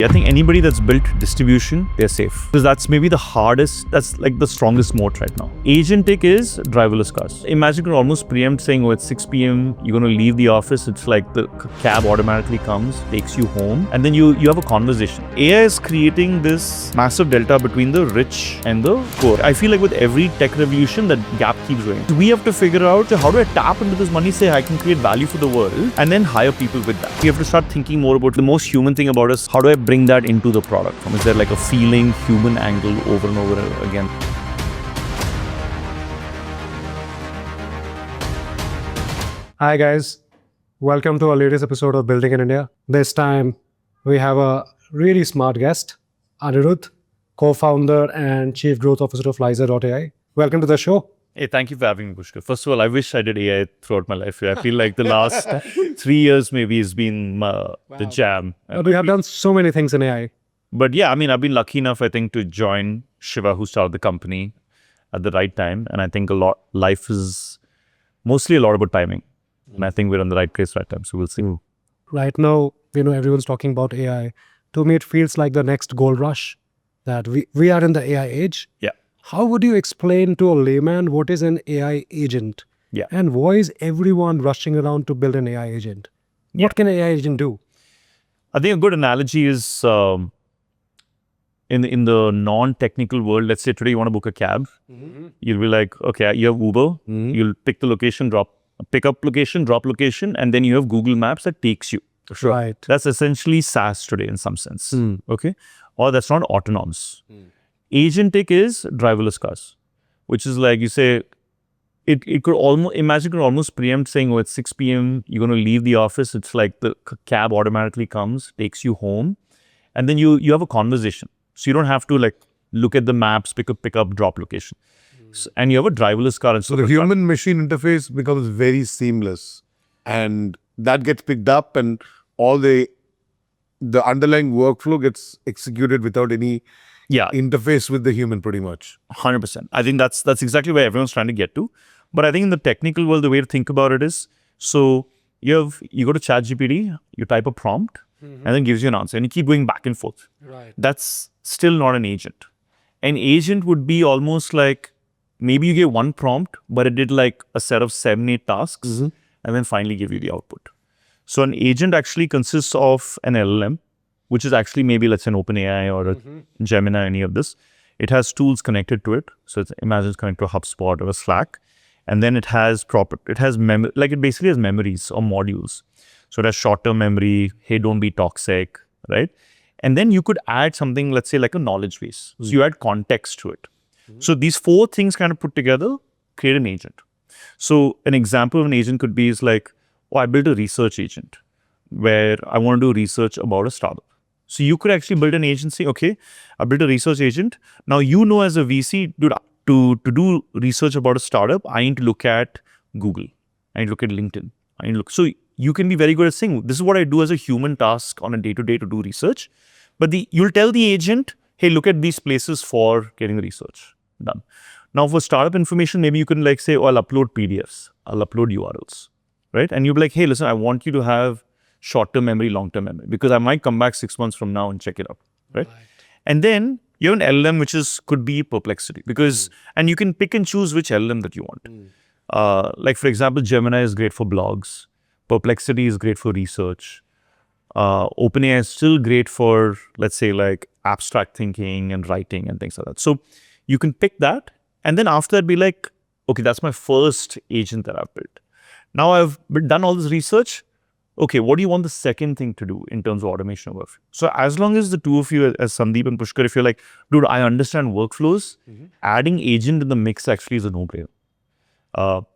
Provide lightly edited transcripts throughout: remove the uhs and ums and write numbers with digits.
I think anybody that's built distribution, they're safe. Because that's maybe the hardest, that's like the strongest moat right now. Agentic is driverless cars. Imagine you can almost preempt saying, oh, it's 6 p.m., you're going to leave the office. It's like the cab automatically comes, takes you home, and then you have a conversation. AI is creating this massive delta between the rich and the poor. I feel like with every tech revolution, that gap keeps growing. So we have to figure out, how do I tap into this money, say I can create value for the world, and then hire people with that. We have to start thinking more about the most human thing about us. How do I bring that into the product? Is there like a feeling, human angle over and over again? Hi guys, welcome to our latest episode of Building in India. This time we have a really smart guest, Anirudh, co-founder and chief growth officer of Lyzer.ai. Welcome to the show. Hey, thank you for having me, Pushkar. First of all, I wish I did AI throughout my life. I feel like the last 3 years maybe has been the jam. We have done so many things in AI. But yeah, I mean, I've been lucky enough, I think, to join Shiva, who started the company at the right time. And I think life is mostly a lot about timing. And I think we're on the right place, right time. So we'll see. Right now, everyone's talking about AI. To me, it feels like the next gold rush, that we are in the AI age. Yeah. How would you explain to a layman what is an AI agent? Yeah. And why is everyone rushing around to build an AI agent? What can an AI agent do? I think a good analogy is in the non-technical world. Let's say today you want to book a cab. You'll be like, okay, you have Uber. You'll pick the location, pick up location, drop location, and then you have Google Maps that takes you. Sure. Right. That's essentially SaaS today in some sense. Okay, or that's not autonomous. Agentic is driverless cars, which is like you say, it could almost preempt saying, oh, it's 6 p.m., you're going to leave the office. It's like the cab automatically comes, takes you home, and then you have a conversation. So you don't have to like look at the maps, pick up, drop location. And you have a driverless car. And so the human machine interface becomes very seamless, and that gets picked up, and all the underlying workflow gets executed without any interface with the human, pretty much. 100%. I think that's exactly where everyone's trying to get to. But I think in the technical world, the way to think about it is, so you go to ChatGPT, you type a prompt, and then gives you an answer, and you keep going back and forth. Right. That's still not an agent. An agent would be almost like, maybe you gave one prompt, but it did like a set of 7-8 tasks, and then finally give you the output. So an agent actually consists of an LLM, which is actually maybe, let's say, an OpenAI or a Gemini, any of this. It has tools connected to it. So imagine it's connected to a HubSpot or a Slack. And then it basically has memories or modules. So it has short-term memory, hey, don't be toxic, right? And then you could add something, let's say, like a knowledge base. So you add context to it. So these 4 things kind of put together create an agent. So an example of an agent could be is like, oh, I built a research agent where I want to do research about a startup. So you could actually build an agency. Okay, I built a research agent. Now, as a VC, dude, to do research about a startup, I need to look at Google. I need to look at LinkedIn. So you can be very good at saying, this is what I do as a human task on a day-to-day to do research. But you'll tell the agent, hey, look at these places for getting the research done. Now, for startup information, maybe you can like say, oh, I'll upload PDFs. I'll upload URLs, right? And you'll be like, hey, listen, I want you to have short-term memory, long-term memory, because I might come back 6 months from now and check it out, right? And then you have an LLM, which could be Perplexity, because, and you can pick and choose which LLM that you want. Like, for example, Gemini is great for blogs. Perplexity is great for research. OpenAI is still great for, let's say, like abstract thinking and writing and things like that. So you can pick that, and then after that be like, okay, that's my first agent that I've built. Now I've done all this research. Okay, what do you want the second thing to do in terms of automation of workflow? So as long as the two of you, as Sandeep and Pushkar, if you're like, dude, I understand workflows, adding agent in the mix actually is a no-brainer.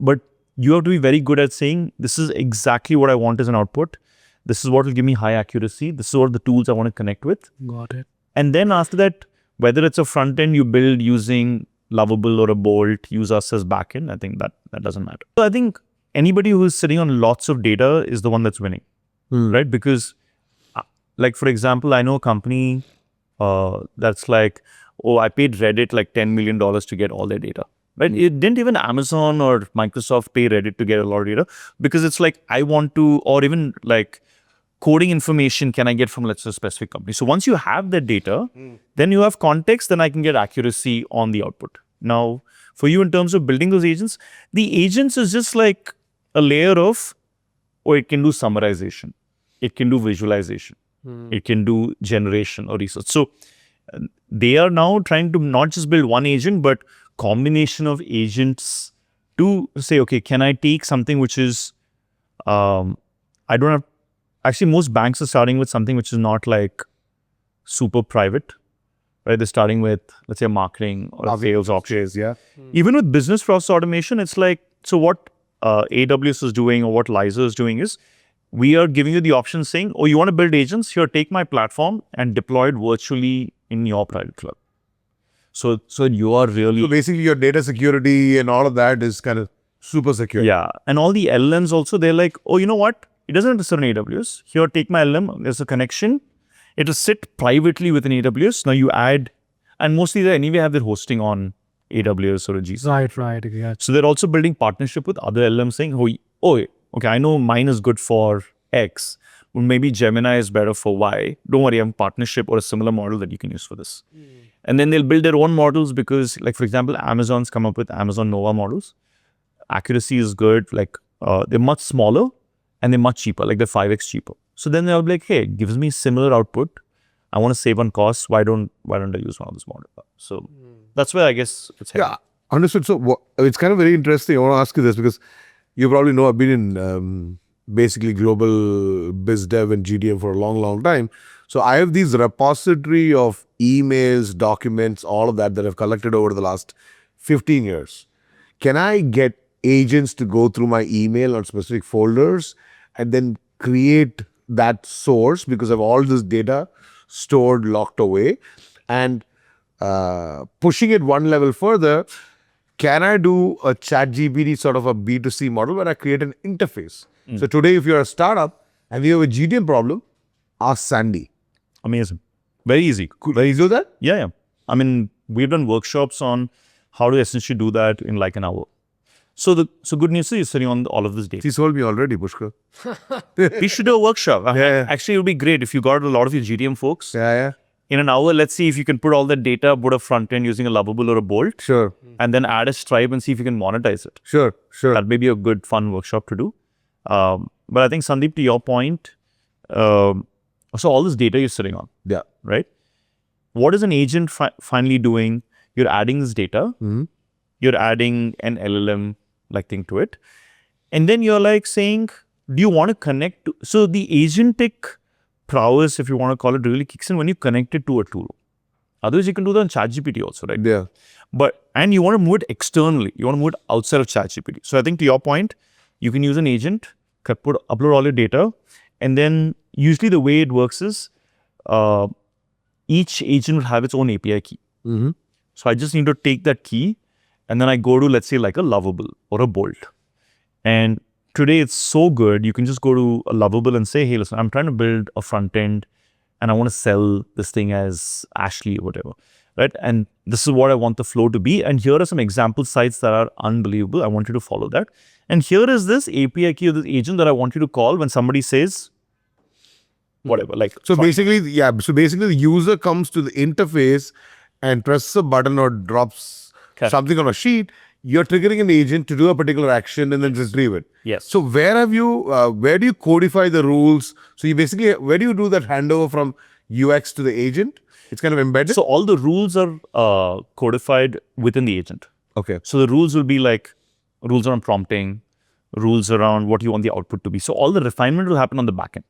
But you have to be very good at saying, this is exactly what I want as an output. This is what will give me high accuracy. This is what the tools I want to connect with. Got it. And then after that, whether it's a front end you build using Lovable or a Bolt, use us as backend, I think that doesn't matter. So I think anybody who is sitting on lots of data is the one that's winning, right? Because like, for example, I know a company that's like, oh, I paid Reddit like $10 million to get all their data, right? It didn't even Amazon or Microsoft pay Reddit to get a lot of data, because it's like, I want to, or even like coding information can I get from, let's say, a specific company? So once you have that data, then you have context, then I can get accuracy on the output. Now, for you in terms of building those agents, the agents is just like a layer of, or it can do summarization, it can do visualization, it can do generation or research. So they are now trying to not just build one agent, but combination of agents to say, okay, can I take something which is, I don't have, actually most banks are starting with something which is not like super private, right? They're starting with, let's say, marketing or sales options. Yeah. Even with business process automation, it's like, so what AWS is doing or what Lyzer is doing is, we are giving you the option saying, oh, you want to build agents? Here, take my platform and deploy it virtually in your private cloud. So you are really... So basically your data security and all of that is kind of super secure. Yeah. And all the LLMs also, they're like, oh, you know what? It doesn't have to sit on AWS. Here, take my LLM. There's a connection. It will sit privately within AWS. Now you add, and mostly they anyway have their hosting on AWS or a GCP. Right. Yeah. So they're also building partnership with other LLMs saying, oh, okay, I know mine is good for X, but maybe Gemini is better for Y. Don't worry, I have a partnership or a similar model that you can use for this. And then they'll build their own models because, like, for example, Amazon's come up with Amazon Nova models. Accuracy is good. Like, they're much smaller and they're much cheaper. Like, they're 5x cheaper. So then they'll be like, hey, it gives me similar output. I want to save on costs. Why don't I use one of this model? So that's where I guess it's heading. Yeah, understood. So it's kind of very interesting. I want to ask you this because you probably know I've been in basically global biz dev and GTM for a long, long time. So I have these repository of emails, documents, all of that I've collected over the last 15 years. Can I get agents to go through my email on specific folders and then create that source because of all this data stored, locked away, and pushing it one level further, can I do a ChatGPT sort of a B2C model where I create an interface? So today, if you're a startup and you have a GTM problem, ask Sandy. Amazing. Very easy. Cool. Very easy to do that? Yeah. I mean, we've done workshops on how to essentially do that in like an hour. So good news is you're sitting on all of this data. He sold me already, Pushkar. We should do a workshop. Yeah. Actually, it would be great if you got a lot of your GTM folks. Yeah. In an hour, let's see if you can put all that data, put a front end using a Lovable or a Bolt. Sure. And then add a Stripe and see if you can monetize it. Sure. That may be a good, fun workshop to do. But I think, Sandeep, to your point, so all this data you're sitting on. Yeah. Right? What is an agent finally doing? You're adding this data. You're adding an LLM like thing to it. And then you're like saying, do you want to connect to... So the agentic prowess, if you want to call it, really kicks in when you connect it to a tool. Otherwise, you can do that on ChatGPT also, right? Yeah. And you want to move it externally. You want to move it outside of ChatGPT. So I think to your point, you can use an agent, upload all your data, and then usually the way it works is each agent will have its own API key. So I just need to take that key and then I go to, let's say, like a Lovable or a Bolt. And today it's so good, you can just go to a Lovable and say, hey, listen, I'm trying to build a front end and I want to sell this thing as Ashley or whatever, right? And this is what I want the flow to be. And here are some example sites that are unbelievable. I want you to follow that. And here is this API key of this agent that I want you to call when somebody says whatever. Like, so basically, the user comes to the interface and presses a button or drops something on a sheet. You're triggering an agent to do a particular action and then retrieve it. Yes. So where do you codify the rules? So you basically, where do you do that handover from UX to the agent? It's kind of embedded? So all the rules are codified within the agent. Okay. So the rules will be like rules around prompting, rules around what you want the output to be. So all the refinement will happen on the back end.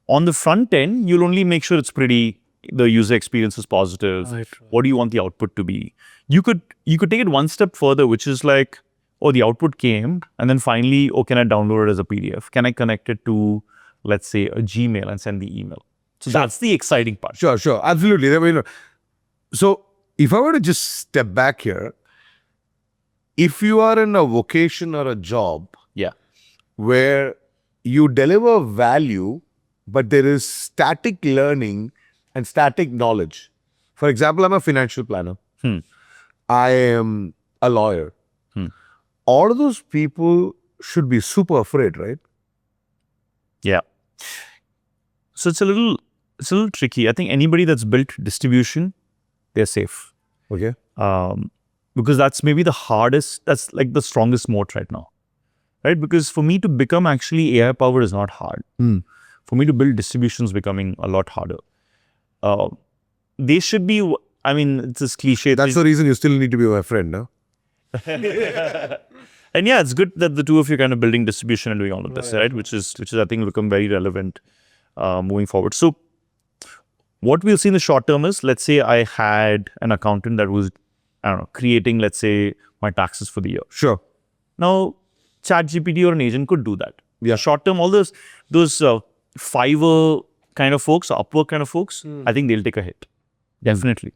On the front end, you'll only make sure it's pretty, the user experience is positive. Right. What do you want the output to be? You could take it one step further, which is like, oh, the output came, and then finally, oh, can I download it as a PDF? Can I connect it to, let's say, a Gmail and send the email? So that's the exciting part. Sure, absolutely. So if I were to just step back here, if you are in a vocation or a job where you deliver value, but there is static learning and static knowledge. For example, I'm a financial planner. I am a lawyer. All of those people should be super afraid, right? Yeah. So it's a little tricky. I think anybody that's built distribution, they're safe. Okay. Because that's maybe the hardest, that's like the strongest moat right now. Right? Because for me to become actually AI powered is not hard. For me to build distribution is becoming a lot harder. They should be, I mean, it's this cliche. That's the reason you still need to be my friend, no? And yeah, it's good that the two of you are kind of building distribution and doing all of this, right? Which is I think become very relevant moving forward. So what we'll see in the short term is, let's say I had an accountant that was, I don't know, creating, let's say, my taxes for the year. Sure. Now, ChatGPT or an agent could do that. Yeah. Short term, all those Fiverr kind of folks, Upwork kind of folks, I think they'll take a hit. Definitely.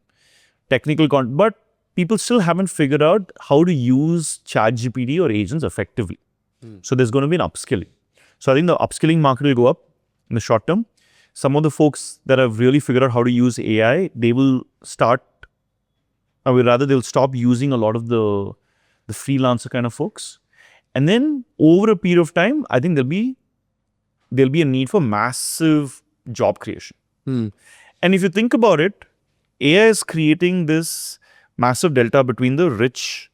Technical content. But people still haven't figured out how to use ChatGPT or agents effectively. So there's going to be an upskilling. So I think the upskilling market will go up in the short term. Some of the folks that have really figured out how to use AI, they will start, or rather they'll stop using a lot of the freelancer kind of folks. And then over a period of time, I think there'll be a need for massive job creation. And if you think about it, AI is creating this massive delta between the rich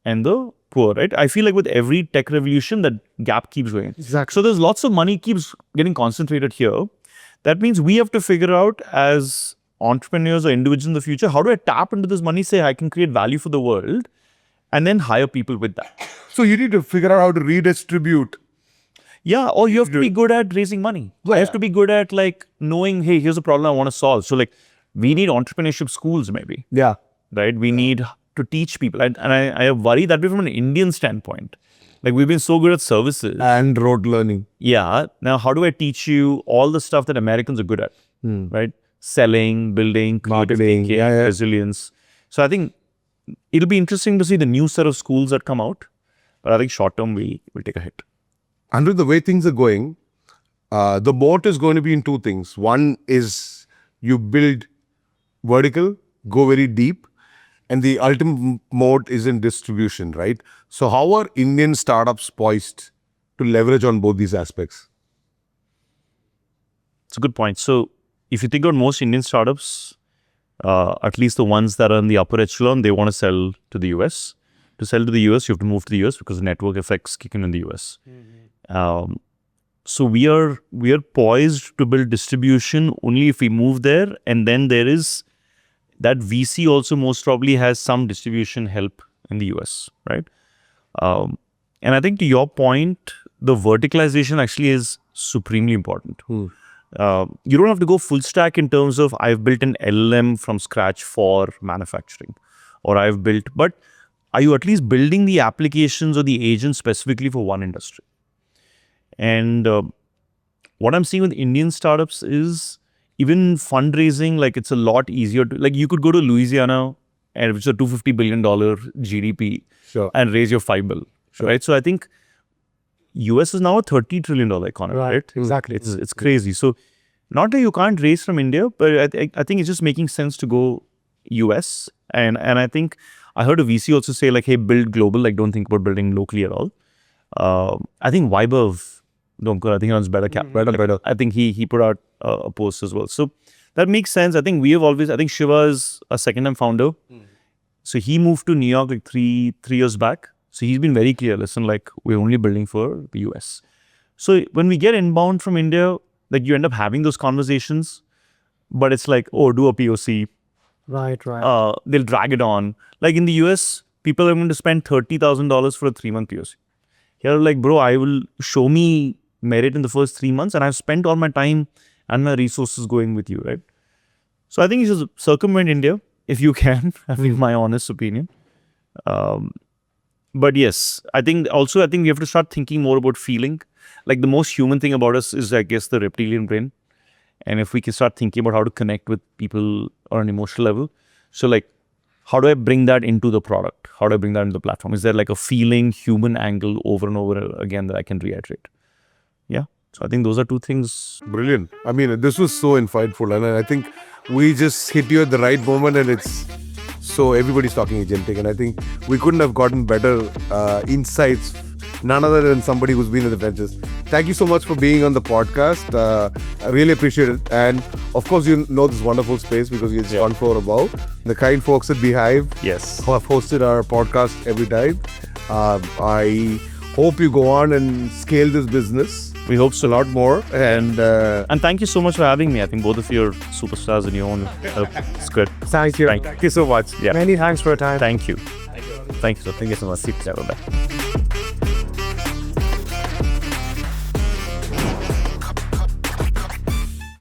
and the poor, right? I feel like with every tech revolution, that gap keeps going. Exactly. So there's lots of money keeps getting concentrated here. That means we have to figure out as entrepreneurs or individuals in the future, how do I tap into this money, say I can create value for the world, and then hire people with that. So you need to figure out how to redistribute. Yeah, or you have to be good at raising money. You have to be good at like knowing, hey, here's a problem I want to solve. So like we need entrepreneurship schools maybe. Yeah. Right? We need to teach people. And I worry that way from an Indian standpoint. Like we've been so good at services. And rote learning. Yeah. Now, how do I teach you all the stuff that Americans are good at? Right? Selling, building, Marketing, thinking, resilience. So I think it'll be interesting to see the new set of schools that come out. But I think short term, we will take a hit. Under the way things are going, the moat is going to be in two things. One is you build vertical, go very deep, and the ultimate moat is in distribution, right? So how are Indian startups poised to leverage on both these aspects? It's a good point. So if you think about most Indian startups, at least the ones that are in the upper echelon, they want to sell to the US. To sell to the US, you have to move to the US because the network effects kick in the US. So we are poised to build distribution only if we move there, and then there is that VC also most probably has some distribution help in the US, right? And I think to your point, the verticalization actually is supremely important. You don't have to go full stack in terms of I've built an LLM from scratch for manufacturing, or I've built, but are you at least building the applications or the agents specifically for one industry? And what I'm seeing with Indian startups is even fundraising, like it's a lot easier to, like you could go to Louisiana, and which is a $250 billion GDP, and raise your $5 billion, right? So I think US is now a $30 trillion economy, right? Exactly. It's crazy. So not that you can't raise from India, but I think it's just making sense to go US. And I think I heard a VC also say like, hey, build global, like don't think about building locally at all. I think Vaibhav, I think he runs better. I think he put out a post as well. So that makes sense. I think I think Shiva is a second-time founder. So he moved to New York like three years back. So he's been very clear, listen, like we're only building for the US. So when we get inbound from India, like you end up having those conversations, but it's like, oh, do a POC. Right. They'll drag it on. Like in the US, people are going to spend $30,000 for a 3-month POC. Here, like, bro, I will show me merit in the first 3 months, and I've spent all my time and my resources going with you, right? So I think you should circumvent India if you can. I mean, my honest opinion. But yes, I think we have to start thinking more about feeling. Like the most human thing about us is, I guess, the reptilian brain. And if we can start thinking about how to connect with people on an emotional level. So like, how do I bring that into the product? How do I bring that into the platform? Is there like a feeling, human angle over and over again that I can reiterate? Yeah. So I think those are two things. Brilliant. I mean, this was so insightful, and I think we just hit you at the right moment, and it's so everybody's talking agentic, and I think we couldn't have gotten better insights, none other than somebody who's been in the trenches. thank you so much for being on the podcast. I really appreciate it. And of course, you know this wonderful space because it's one floor above. The kind folks at Beehive Yes. who have hosted our podcast every time. I hope you go on and scale this business. We hope so. A lot more. And And thank you so much for having me. I think both of you are superstars in your own help. It's good. Thank you. Thank you so much. Yeah. Many thanks for your time. Thank you. Thank you so much. Sit down. Bye.